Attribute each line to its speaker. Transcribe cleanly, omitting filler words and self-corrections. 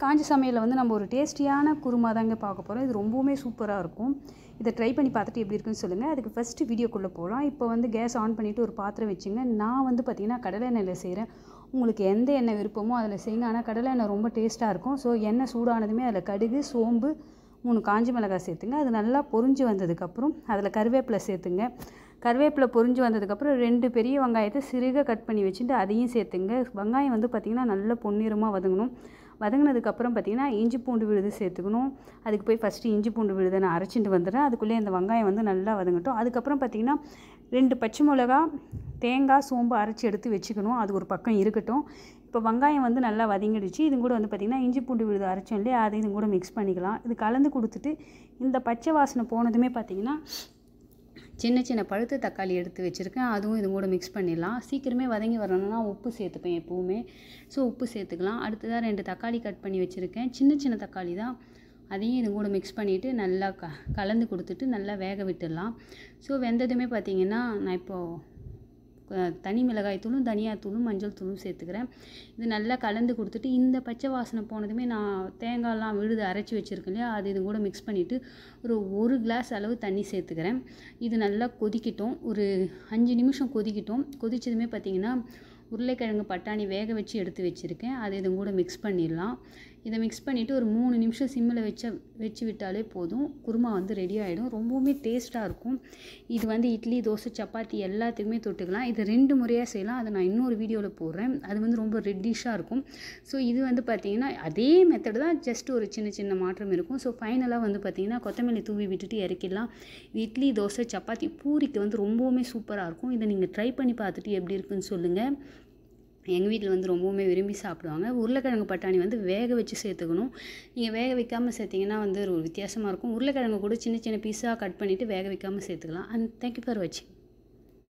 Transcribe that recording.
Speaker 1: காஞ்ச சமையலில் வந்து நம்ம ஒரு டேஸ்டியான குருமா தாங்க பார்க்க போகிறோம். இது ரொம்பவுமே சூப்பராக இருக்கும். இதை ட்ரை பண்ணி பார்த்துட்டு எப்படி இருக்குன்னு சொல்லுங்கள். அதுக்கு ஃபஸ்ட்டு வீடியோக்குள்ளே போகலாம். இப்போ வந்து கேஸ் ஆன் பண்ணிவிட்டு ஒரு பாத்திரம் வச்சுங்க. நான் வந்து பார்த்திங்கன்னா கடலை எண்ணெயில் செய்கிறேன். உங்களுக்கு எந்த எண்ணெய் விருப்பமோ அதில் செய்யுங்க. ஆனால் கடலை எண்ணெய் ரொம்ப டேஸ்ட்டாக இருக்கும். ஸோ எண்ணெய் சூடானதுமே அதில் கடுகு, சோம்பு, 3 காஞ்ச மிளகாய் சேர்த்துங்க. அது நல்லா பொரிஞ்சு வந்ததுக்கப்புறம் அதில் கருவேப்பிலை சேர்த்துங்க. கருவேப்பிலை பொரிஞ்சு வந்ததுக்கப்புறம் 2 பெரிய வெங்காயத்தை சிறுக கட் பண்ணி வச்சுட்டு அதையும் சேர்த்துங்க. வெங்காயம் வந்து பார்த்திங்கன்னா நல்ல பொன்னிறமாக வதங்கணும். வதங்கினதுக்கப்புறம் பார்த்திங்கன்னா இஞ்சி பூண்டு விழுது சேர்த்துக்கணும். அதுக்கு போய் ஃபஸ்ட்டு இஞ்சி பூண்டு விழுதை நான் அரைச்சிட்டு வந்துடுறேன். அதுக்குள்ளே அந்த வெங்காயம் வந்து நல்லா வதங்கட்டும். அதுக்கப்புறம் பார்த்திங்கன்னா 2 பச்சை மிளகா, தேங்காய், சோம்பு அரைச்சி எடுத்து வச்சுக்கணும். அது ஒரு பக்கம் இருக்கட்டும். இப்போ வெங்காயம் வந்து நல்லா வதங்கிடுச்சு. இது கூட வந்து பார்த்திங்கன்னா இஞ்சி பூண்டு விழுது அரைச்சோம் இல்லையா, அதை இது கூட மிக்ஸ் பண்ணிக்கலாம். இது கலந்து கொடுத்துட்டு இந்த பச்சை வாசனை போனதுமே பார்த்திங்கன்னா சின்ன சின்ன பழுத்த தக்காளி எடுத்து வச்சுருக்கேன். அதுவும் இது கூட மிக்ஸ் பண்ணிடலாம். சீக்கிரமே வதங்கி வரணும்னா உப்பு சேர்த்துப்பேன் எப்போவுமே. ஸோ உப்பு சேர்த்துக்கலாம். அடுத்ததாக 2 தக்காளி கட் பண்ணி வச்சுருக்கேன். சின்ன சின்ன தக்காளி தான். அதையும் இது கூட மிக்ஸ் பண்ணிவிட்டு நல்லா கலந்து கொடுத்துட்டு நல்லா வேக விட்டுடலாம். ஸோ வெந்ததுமே பார்த்திங்கன்னா நான் இப்போது தனி மிளகாய் தூளும், தனியாத்தூளும், மஞ்சள் தூளும் சேர்த்துக்கிறேன். இது நல்லா கலந்து கொடுத்துட்டு இந்த பச்சை வாசனை போனதுமே நான் தேங்காயெலாம் விழுது அரைச்சி வச்சுருக்கேன் இல்லையா, அது இது கூட மிக்ஸ் பண்ணிவிட்டு ஒரு கிளாஸ் அளவு தண்ணி சேர்த்துக்கிறேன். இது நல்லா கொதிக்கட்டும். ஒரு 5 நிமிஷம் கொதிக்கட்டும். கொதிச்சதுமே பார்த்திங்கன்னா உருளைக்கிழங்கு, பட்டாணி வேக வச்சு எடுத்து வச்சுருக்கேன். அதை இது கூட மிக்ஸ் பண்ணிடலாம். இதை மிக்ஸ் பண்ணிவிட்டு ஒரு 3 நிமிஷம் சிம்மில் வச்சு விட்டாலே போதும். குருமா வந்து ரெடி ஆகிடும். ரொம்பவுமே டேஸ்ட்டாக இருக்கும். இது வந்து இட்லி, தோசை, சப்பாத்தி எல்லாத்துக்குமே தொட்டுக்கலாம். இதை 2 முறையாக செய்யலாம். அதை நான் இன்னொரு வீடியோவில் போடுறேன். அது வந்து ரொம்ப ரெட்டிஷாக இருக்கும். ஸோ இது வந்து பார்த்திங்கன்னா அதே மெத்தடு தான், ஜஸ்ட் ஒரு சின்ன சின்ன மாற்றம் இருக்கும். ஸோ ஃபைனலாக வந்து பார்த்திங்கன்னா கொத்தமல்லி தூவி விட்டுட்டு இறக்கிடலாம். இட்லி, தோசை, சப்பாத்தி, பூரிக்கு வந்து ரொம்பவுமே சூப்பராக இருக்கும். இதை நீங்கள் ட்ரை பண்ணி பார்த்துட்டு எப்படி இருக்குன்னு சொல்லுங்கள். எங்கள் வீட்டில் வந்து ரொம்பவுமே விரும்பி சாப்பிடுவாங்க. உருளைக்கிழங்கு, பட்டாணி வந்து வேக வச்சு சேர்த்துக்கணும். நீங்கள் வேக வைக்காமல் சேர்த்திங்கன்னா வந்து ஒரு வித்தியாசமாக இருக்கும். உருளைக்கிழங்கு கூட சின்ன சின்ன பீஸாக கட் பண்ணிவிட்டு வேக வைக்காமல் சேர்த்துக்கலாம். அண்ட் தேங்க்யூ ஃபார் வாட்சிங்.